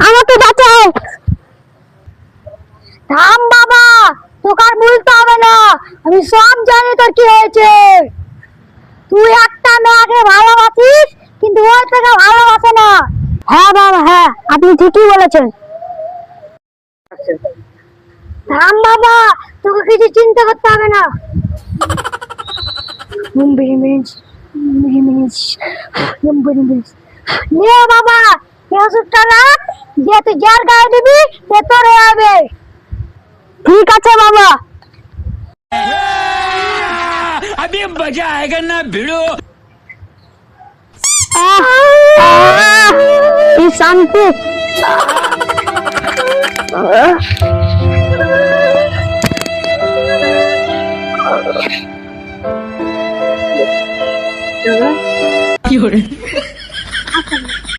আমাকে বাঁচাও। থাম বাবা, তোকে আর বলতে হবে না, আমি সব জানি তোর কি হয়েছে। তুই একটা মেয়েকে ভালোবাসিস, কিন্তু ওই তোকে ভালোবাসে না। হ্যাঁ বাবা, হ্যাঁ আপনি ঠিকই বলেছেন। থাম বাবা, তোকে কিছু চিন্তা করতে হবে না। নে বাবা, এই ওষুধটা রাখ, যে তুই যার গায়ে দিবি সে তোর হয়ে যাবে। ঠিক আছে বাবা। अभी मजा आएगा ना भिड़ो। কি শান্তি। কি